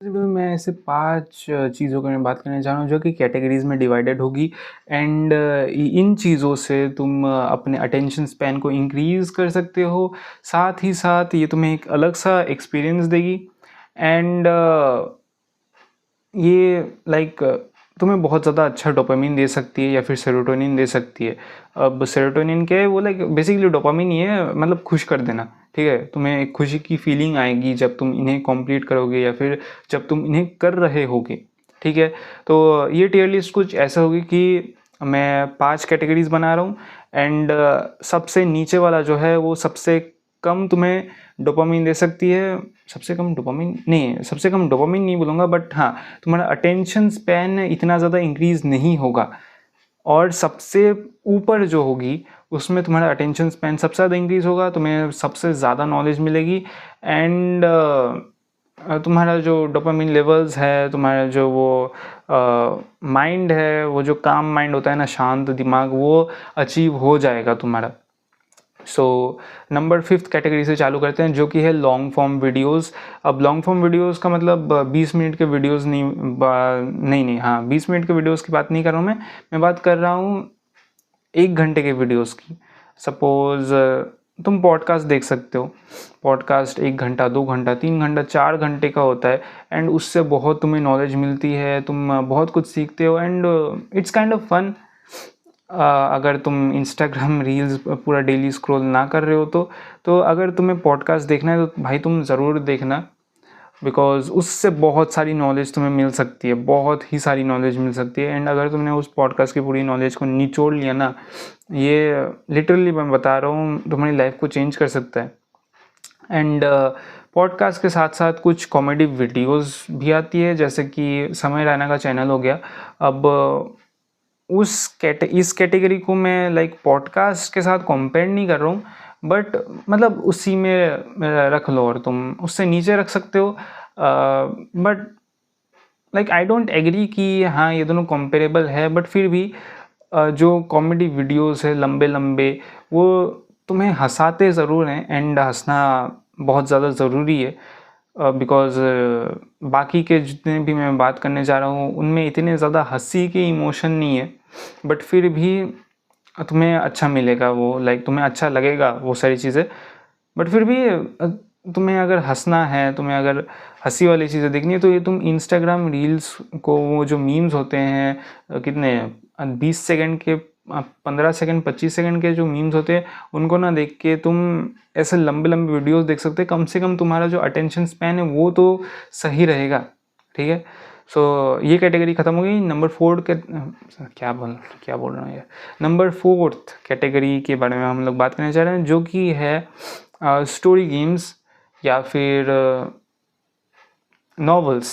मैं ऐसे 5 चीज़ों के बारे में बात करना चाह रहा हूँ जो कि कैटेगरीज़ में डिवाइडेड होगी एंड इन चीज़ों से तुम अपने अटेंशन स्पैन को इंक्रीज़ कर सकते हो। साथ ही साथ ये तुम्हें एक अलग सा एक्सपीरियंस देगी एंड ये लाइक तुम्हें बहुत ज़्यादा अच्छा डोपामिन दे सकती है या फिर सेरोटोनिन दे सकती है। अब सेरोटोनिन क्या है, वो लाइक बेसिकली डोपामिन ही है, मतलब खुश कर देना। ठीक है, तुम्हें एक खुशी की फीलिंग आएगी जब तुम इन्हें कंप्लीट करोगे या फिर जब तुम इन्हें कर रहे होगे। ठीक है, तो ये टियर लिस्ट कुछ ऐसा होगी कि मैं 5 कैटेगरीज बना रहा हूँ एंड सबसे नीचे वाला जो है वो सबसे कम तुम्हें डोपामिन दे सकती है। सबसे कम डोपामिन नहीं बोलूँगा, बट हाँ, तुम्हारा अटेंशन स्पैन इतना ज़्यादा इंक्रीज नहीं होगा। और सबसे ऊपर जो होगी उसमें तुम्हारा अटेंशन स्पैन सबसे ज़्यादा इंक्रीज होगा, तुम्हें सबसे ज़्यादा नॉलेज मिलेगी एंड तुम्हारा जो डोपामिन लेवल्स है, तुम्हारा जो वो माइंड है, वो जो काम माइंड होता है ना, शांत दिमाग, वो अचीव हो जाएगा तुम्हारा। सो नंबर 5th कैटेगरी से चालू करते हैं, जो कि है लॉन्ग फॉर्म वीडियोस। अब लॉन्ग फॉर्म वीडियोस का मतलब 20 मिनट के वीडियोस नहीं, हाँ, 20 मिनट के वीडियोस की बात नहीं कर रहा हूँ मैं बात कर रहा हूँ 1 घंटे के वीडियोस की। सपोज तुम पॉडकास्ट देख सकते हो। पॉडकास्ट 1 घंटा, 2 घंटा, 3 घंटा, 4 घंटे का होता है एंड उससे बहुत तुम्हें नॉलेज मिलती है, तुम बहुत कुछ सीखते हो and it's kind of fun. अगर तुम इंस्टाग्राम रील्स पूरा डेली स्क्रॉल ना कर रहे हो तो अगर तुम्हें पॉडकास्ट देखना है तो भाई तुम ज़रूर देखना, बिकॉज उससे बहुत सारी नॉलेज तुम्हें मिल सकती है, बहुत ही सारी नॉलेज मिल सकती है। एंड अगर तुमने उस पॉडकास्ट की पूरी नॉलेज को निचोड़ लिया ना, ये लिटरली मैं बता रहा हूँ, तुम्हारी लाइफ को चेंज कर सकता है। एंड पॉडकास्ट के साथ साथ कुछ कॉमेडी वीडियोस भी आती है, जैसे कि समय रैना का चैनल हो गया। अब इस कैटेगरी को मैं लाइक पॉडकास्ट के साथ कंपेयर नहीं कर रहा हूँ, बट मतलब उसी में रख लो और तुम उससे नीचे रख सकते हो। But like I don't agree कि हाँ ये दोनों कंपेरेबल है, बट फिर भी जो कॉमेडी वीडियोस है लंबे लंबे, वो तुम्हें हंसाते ज़रूर हैं एंड हंसना बहुत ज़्यादा ज़रूरी है। बिकॉज बाकी के जितने भी मैं बात करने जा रहा हूँ उनमें इतने ज़्यादा हंसी के इमोशन नहीं है, बट फिर भी तुम्हें अच्छा मिलेगा, वो लाइक तुम्हें अच्छा लगेगा वो सारी चीज़ें। बट फिर भी तुम्हें अगर हंसना है, तुम्हें अगर हंसी वाली चीज़ें देखनी है, तो ये तुम इंस्टाग्राम रील्स को, वो जो मीम्स होते हैं कितने 20 सेकंड के, 15 सेकंड, 25 सेकंड के जो मीम्स होते हैं, उनको ना देख के तुम ऐसे लंबे लंबे वीडियोस देख सकते हैं। कम से कम तुम्हारा जो अटेंशन स्पैन है वो तो सही रहेगा। ठीक है, सो ये कैटेगरी ख़त्म हो गई। नंबर 4 के क्या बोल रहा हूँ यार, नंबर 4th कैटेगरी के बारे में हम लोग बात करने जा रहे हैं, जो कि है स्टोरी गेम्स या फिर नॉवेल्स।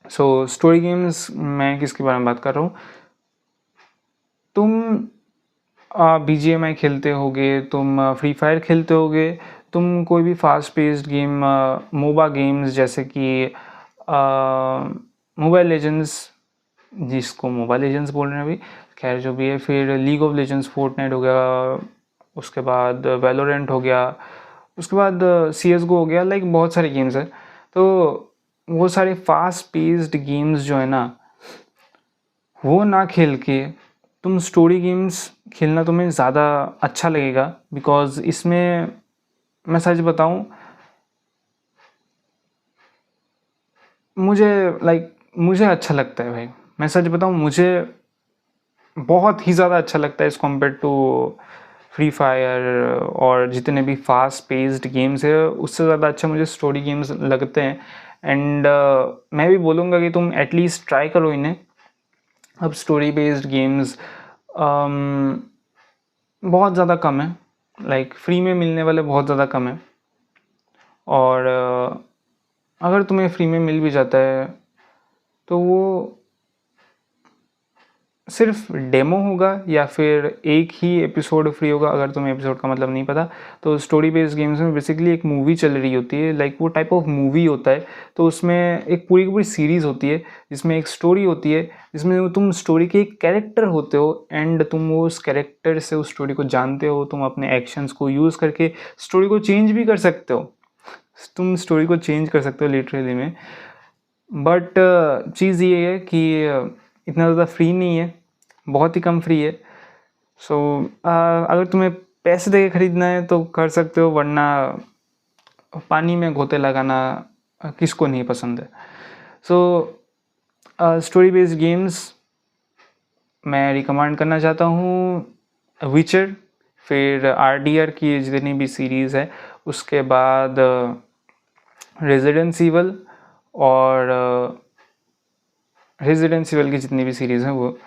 सो स्टोरी गेम्स मैं किसके बारे में बात कर रहा हूँ, तुम BGMI खेलते होगे, तुम फ्री फायर खेलते होगे, तुम कोई भी फास्ट पेस्ड गेम, मोबा गेम्स जैसे कि मोबाइल लेजेंड्स, जिसको मोबाइल लेजेंड्स बोल रहे हैं अभी, खैर जो भी है, फिर लीग ऑफ लेजेंड्स, फोर्टनाइट हो गया, उसके बाद वैलोरेंट हो गया, उसके बाद CSGO हो गया, लाइक बहुत सारे गेम्स हैं। तो वो सारे फास्ट पेस्ड गेम्स जो है ना, वो ना खेल के तुम स्टोरी गेम्स खेलना तुम्हें ज़्यादा अच्छा लगेगा। बिकॉज इसमें मैं सच बताऊं, मुझे अच्छा लगता है भाई, मैं सच बताऊं, मुझे बहुत ही ज़्यादा अच्छा लगता है as compare to Free Fire और जितने भी फास्ट पेस्ड गेम्स है, उससे ज़्यादा अच्छा मुझे स्टोरी गेम्स लगते हैं। एंड मैं भी बोलूँगा कि तुम एटलीस्ट ट्राई करो इन्हें। अब स्टोरी बेस्ड गेम्स बहुत ज़्यादा कम है, लाइक फ्री में मिलने वाले बहुत ज़्यादा कम है। और अगर तुम्हें फ्री में मिल भी जाता है तो वो सिर्फ डेमो होगा या फिर एक ही एपिसोड फ्री होगा। अगर तुम्हें एपिसोड का मतलब नहीं पता, तो स्टोरी बेस्ड गेम्स में बेसिकली एक मूवी चल रही होती है, लाइक वो टाइप ऑफ मूवी होता है। तो उसमें एक पूरी की पूरी सीरीज़ होती है जिसमें एक स्टोरी होती है, जिसमें तुम स्टोरी के एक कैरेक्टर होते हो एंड तुम वो उस कैरेक्टर से उस स्टोरी को जानते हो। तुम अपने एक्शंस को यूज़ करके स्टोरी को चेंज भी कर सकते हो, तुम स्टोरी को चेंज कर सकते हो लिटरली में। बट चीज़ ये है कि इतना ज़्यादा फ्री नहीं है, बहुत ही कम फ्री है। सो अगर तुम्हें पैसे दे के ख़रीदना है तो कर सकते हो, वरना पानी में गोते लगाना किसको नहीं पसंद है। सो स्टोरी बेस्ड गेम्स मैं रिकमेंड करना चाहता हूँ विचर, फिर RDR की जितनी भी सीरीज़ है, उसके बाद रेजिडेंस ईवल, और रेजिडेंस ईवल की जितनी भी सीरीज़ हैं वो,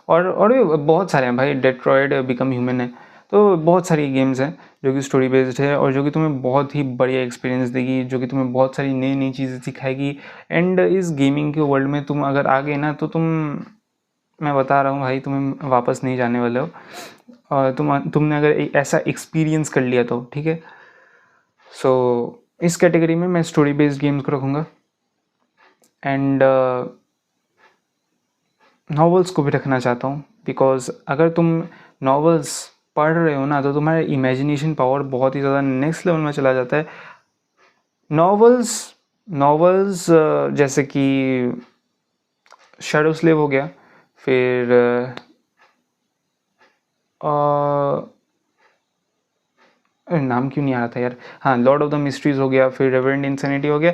और भी बहुत सारे हैं भाई, डेट्रॉयड बिकम ह्यूमन है। तो बहुत सारी गेम्स हैं जो कि स्टोरी बेस्ड है और जो कि तुम्हें बहुत ही बढ़िया एक्सपीरियंस देगी, जो कि तुम्हें बहुत सारी नई नई चीज़ें सिखाएगी। एंड इस गेमिंग के वर्ल्ड में तुम अगर आ गए ना तो मैं बता रहा हूँ भाई, तुम्हें वापस नहीं जाने वाले हो। और तुमने अगर एक ऐसा एक्सपीरियंस कर लिया तो ठीक है। सो इस कैटेगरी में मैं स्टोरी बेस्ड गेम्स को रखूँगा, एंड नॉवेल्स को भी रखना चाहता हूँ, बिकॉज अगर तुम नॉवेल्स पढ़ रहे हो ना तो तुम्हारा इमेजिनेशन पावर बहुत ही ज़्यादा नेक्स्ट लेवल में चला जाता है। नॉवेल्स जैसे कि शैडो स्लेव हो गया, फिर नाम क्यों नहीं आ रहा था यार, हाँ, लॉर्ड ऑफ द मिस्ट्रीज़ हो गया, फिर रेवरेंड इंसेनिटी हो गया।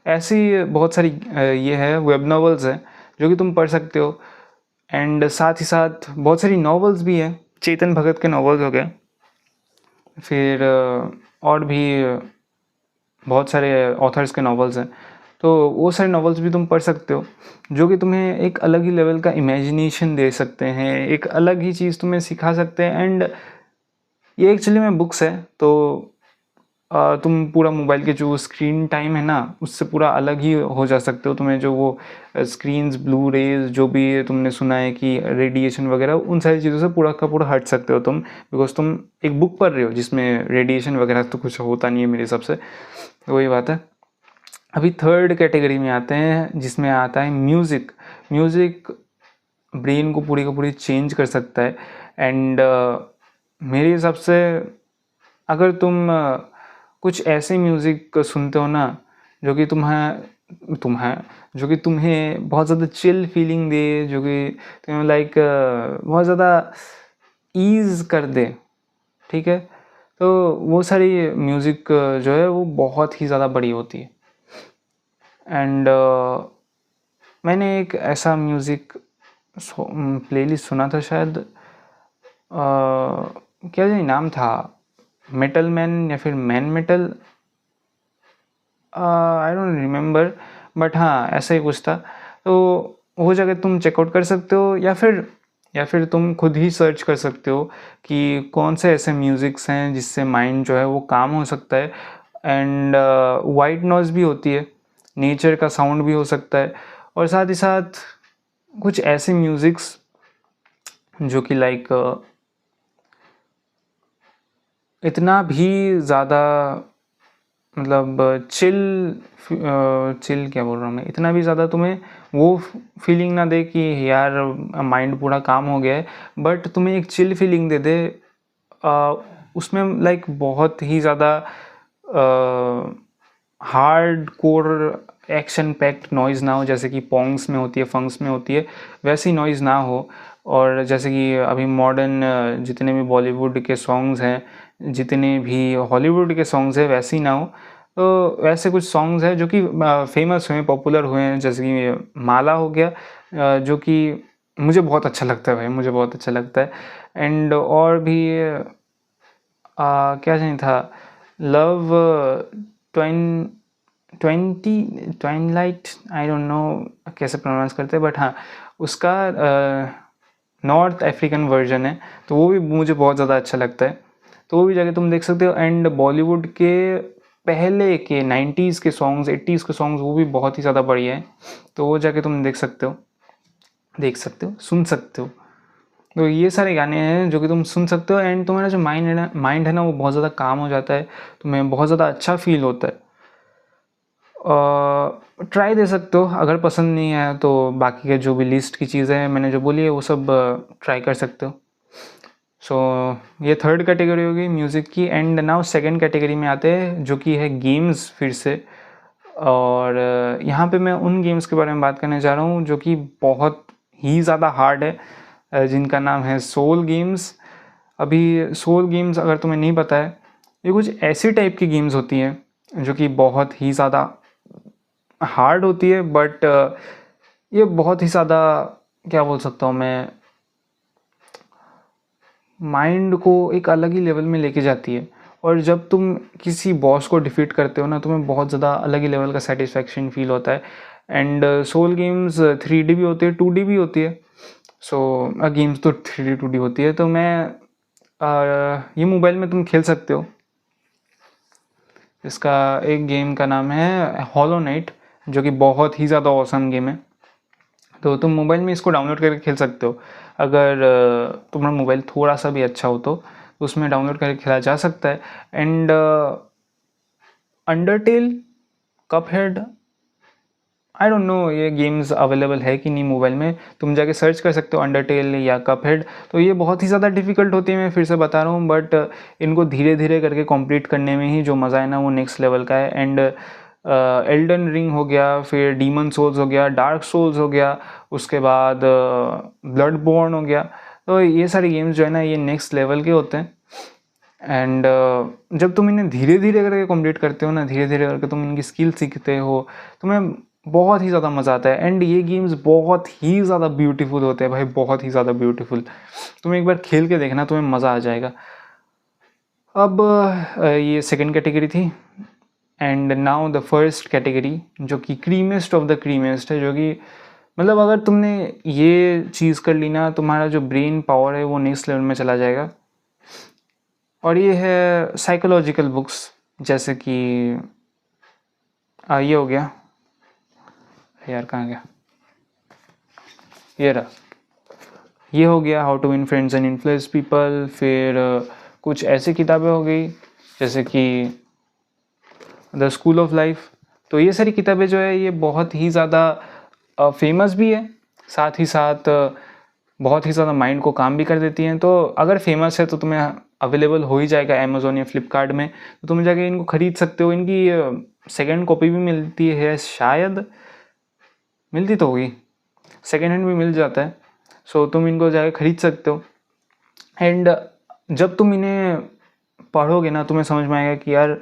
ऐसी बहुत सारी ये है वेब नॉवेल्स हैं जो कि तुम पढ़ सकते हो। एंड साथ ही साथ बहुत सारी नॉवेल्स भी हैं, चेतन भगत के नॉवेल्स हो गए, फिर और भी बहुत सारे ऑथर्स के नॉवेल्स हैं। तो वो सारे नॉवेल्स भी तुम पढ़ सकते हो, जो कि तुम्हें एक अलग ही लेवल का इमेजिनेशन दे सकते हैं, एक अलग ही चीज़ तुम्हें सिखा सकते हैं। एंड ये एक्चुअली में बुक्स है, तो तुम पूरा मोबाइल के जो स्क्रीन टाइम है ना उससे पूरा अलग ही हो जा सकते हो। तुम्हें जो वो स्क्रीन्स, ब्लू रेज, जो भी तुमने सुना है कि रेडिएशन वगैरह, उन सारी चीज़ों से पूरा का पूरा हट सकते हो तुम, बिकॉज तुम एक बुक पढ़ रहे हो जिसमें रेडिएशन वगैरह तो कुछ होता नहीं है मेरे हिसाब से। वही बात है। अभी थर्ड कैटेगरी में आते हैं जिसमें आता है म्यूज़िक। म्यूज़िक ब्रेन को पूरी का पूरी चेंज कर सकता है। एंड मेरे हिसाब से अगर तुम कुछ ऐसे म्यूज़िक सुनते हो ना जो कि तुम्हें बहुत ज़्यादा चिल फीलिंग दे, जो कि तुम्हें लाइक बहुत ज़्यादा ईज़ कर दे, ठीक है, तो वो सारी म्यूज़िक जो है वो बहुत ही ज़्यादा बड़ी होती है। एंड मैंने एक ऐसा म्यूज़िक प्लेलिस्ट सुना था शायद, क्या जी नाम था, मेटल मैन या फिर man metal, I don't remember, but हाँ ऐसा ही कुछ था। तो वो जगह तुम चेकआउट कर सकते हो, या फिर तुम खुद ही सर्च कर सकते हो कि कौन से ऐसे म्यूज़िक्स हैं जिससे माइंड जो है वो काम हो सकता है। एंड वाइट नॉइज़ भी होती है, नेचर का साउंड भी हो सकता है, और साथ ही साथ कुछ ऐसे म्यूज़िक्स जो कि लाइक इतना भी ज़्यादा मतलब चिल क्या बोल रहा हूँ मैं, इतना भी ज़्यादा तुम्हें वो फीलिंग ना दे कि यार माइंड पूरा काम हो गया है, बट तुम्हें एक चिल फीलिंग दे दे। उसमें लाइक बहुत ही ज़्यादा hard core action packed noise ना हो, जैसे कि पोंग्स में होती है, फंक्स में होती है, वैसी नॉइज़ ना हो। और जैसे कि अभी मॉडर्न जितने भी बॉलीवुड के सॉन्ग्स हैं, जितने भी हॉलीवुड के सॉन्ग्स हैं, वैसी ना हो। तो वैसे कुछ सॉन्ग्स हैं जो कि फेमस हुए, पॉपुलर हुए हैं, जैसे कि माला हो गया, जो कि मुझे बहुत अच्छा लगता है भाई, मुझे बहुत अच्छा लगता है। एंड और भी क्या चाहिए था, लव ट्वेन twenty twilight, I don't know कैसे प्रोनाउंस करते हैं, बट हाँ उसका नॉर्थ अफ्रीकन वर्जन है, तो वो भी मुझे बहुत ज़्यादा अच्छा लगता है। तो वो भी जाके तुम देख सकते हो। एंड बॉलीवुड के पहले के 90s के सॉन्ग्स, 80s के सॉन्ग्स, वो भी बहुत ही ज़्यादा बढ़िया है, तो वो जाके तुम देख सकते हो, सुन सकते हो। तो ये सारे गाने हैं जो कि तुम सुन सकते हो, एंड तुम्हारा जो माइंड है ना वो बहुत ज़्यादा काम हो जाता है, तुम्हें बहुत ज़्यादा अच्छा फील होता है। ट्राई दे सकते हो, अगर पसंद नहीं आया तो बाकी के जो भी लिस्ट की चीज़ें हैं मैंने जो बोली है वो सब ट्राई कर सकते हो। सो ये थर्ड कैटेगरी होगी म्यूज़िक की। एंड नाउ सेकंड कैटेगरी में आते हैं जो कि है गेम्स। फिर से और यहाँ पे मैं उन गेम्स के बारे में बात करने जा रहा हूँ जो कि बहुत ही ज़्यादा हार्ड है, जिनका नाम है सोल गेम्स। अभी सोल गेम्स अगर तुम्हें नहीं पता है, ये कुछ ऐसी टाइप की गेम्स होती हैं जो कि बहुत ही ज़्यादा हार्ड होती है, बट ये बहुत ही ज़्यादा, क्या बोल सकता हूँ मैं, माइंड को एक अलग ही लेवल में लेके जाती है। और जब तुम किसी बॉस को डिफीट करते हो ना, तुम्हें बहुत ज़्यादा अलग ही लेवल का सेटिस्फैक्शन फील होता है। एंड सोल गेम्स 3D भी होती है, 2D भी होती है। सो गेम्स तो 3D 2D होती है। तो मैं ये मोबाइल में तुम खेल सकते हो। इसका एक गेम का नाम है हॉलो नाइट, जो कि बहुत ही ज़्यादा ऑसम गेम है। तो तुम मोबाइल में इसको डाउनलोड करके खेल सकते हो। अगर तुम्हारा मोबाइल थोड़ा सा भी अच्छा हो तो उसमें डाउनलोड करके खेला जा सकता है। And Undertale, Cuphead, I don't know ये गेम्स अवेलेबल है कि नहीं मोबाइल में, तुम जाके सर्च कर सकते हो अंडरटेल या कपहेड। तो ये बहुत ही ज़्यादा डिफ़िकल्ट होती है, मैं फिर से बता रहा हूँ, बट इनको धीरे धीरे करके कंप्लीट करने में ही जो मज़ा है ना, वो नेक्स्ट लेवल का है। एंड एल्डन रिंग हो गया, फिर डीमन सोल्स हो गया, डार्क सोल्स हो गया, उसके बाद ब्लड बॉर्न हो गया। तो ये सारे गेम्स जो है ना, ये नेक्स्ट लेवल के होते हैं। एंड जब तुम इन्हें धीरे धीरे करके कंप्लीट करते हो ना, धीरे धीरे करके तुम इनकी स्किल सीखते हो, तुम्हें बहुत ही ज़्यादा मज़ा आता है। एंड ये गेम्स बहुत ही ज़्यादा ब्यूटीफुल होते हैं भाई, बहुत ही ज़्यादा ब्यूटीफुल। तुम एक बार खेल के देखना, तुम्हें मज़ा आ जाएगा। अब ये सेकंड कैटेगरी थी। And now the first category, जो कि क्रीमेस्ट ऑफ द क्रीमेस्ट है, जो कि मतलब अगर तुमने ये चीज़ कर ली ना, तुम्हारा जो ब्रेन पावर है वो नेक्स्ट लेवल में चला जाएगा। और ये है साइकोलॉजिकल बुक्स, जैसे कि ये हो गया, यार कहाँ गया, ये रहा, ये हो गया how to win friends and influence people. फिर कुछ ऐसी किताबें हो गई जैसे कि द स्कूल ऑफ लाइफ। तो ये सारी किताबें जो है, ये बहुत ही ज़्यादा फेमस भी है, साथ ही साथ बहुत ही ज़्यादा माइंड को काम भी कर देती हैं। तो अगर फेमस है तो तुम्हें अवेलेबल हो ही जाएगा अमेज़ोन या फ्लिपकार्ट में, तो तुम जाके इनको ख़रीद सकते हो। इनकी सेकेंड कॉपी भी मिलती है, शायद मिलती तो होगी, सेकेंड हैंड भी मिल जाता है। सो तुम इनको जाके ख़रीद सकते हो। एंड जब तुम इन्हें पढ़ोगे ना, तुम्हें समझ में आएगा कि यार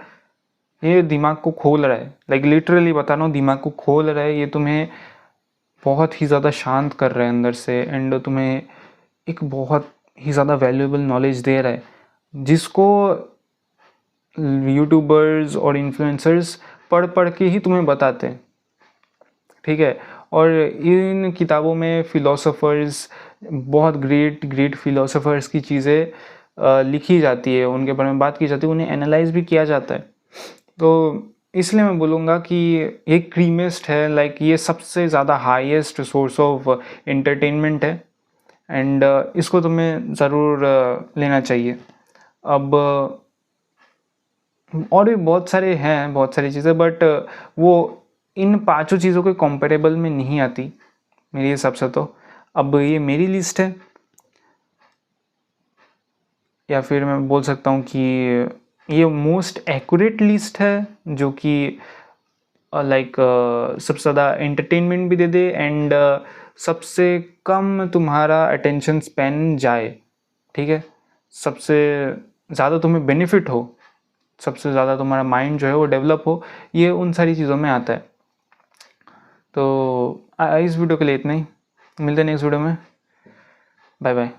ये दिमाग को खोल रहा है, लाइक लिटरली बता रहा हूँ, दिमाग को खोल रहा है। ये तुम्हें बहुत ही ज़्यादा शांत कर रहा है अंदर से। एंड तुम्हें एक बहुत ही ज़्यादा वैल्यूएबल नॉलेज दे रहा है, जिसको यूट्यूबर्स और इन्फ्लुएंसर्स पढ़ पढ़ के ही तुम्हें बताते हैं, ठीक है। और इन किताबों में फ़िलोसोफर्स, बहुत ग्रेट ग्रेट फ़िलोसोफर्स की चीज़ें लिखी जाती है, उनके बारे में बात की जाती है, उन्हें एनालाइज भी किया जाता है। तो इसलिए मैं बोलूँगा कि ये क्रीमेस्ट है, लाइक ये सबसे ज़्यादा हाईएस्ट सोर्स ऑफ एंटरटेनमेंट है। एंड इसको तुम्हें ज़रूर लेना चाहिए। अब और भी बहुत सारे हैं, बहुत सारी चीज़ें, बट वो इन पांचों चीज़ों के कंपेरेबल में नहीं आती मेरे हिसाब से। तो अब ये मेरी लिस्ट है, या फिर मैं बोल सकता हूँ कि ये मोस्ट एक्यूरेट लिस्ट है, जो कि लाइक सबसे ज़्यादा एंटरटेनमेंट भी दे दे, एंड सबसे कम तुम्हारा अटेंशन स्पैन जाए, ठीक है। सबसे ज़्यादा तुम्हें बेनिफिट हो, सबसे ज़्यादा तुम्हारा माइंड जो है वो डेवलप हो, ये उन सारी चीज़ों में आता है। तो इस वीडियो के लिए इतना ही, मिलते हैं नेक्स्ट वीडियो में, बाय बाय।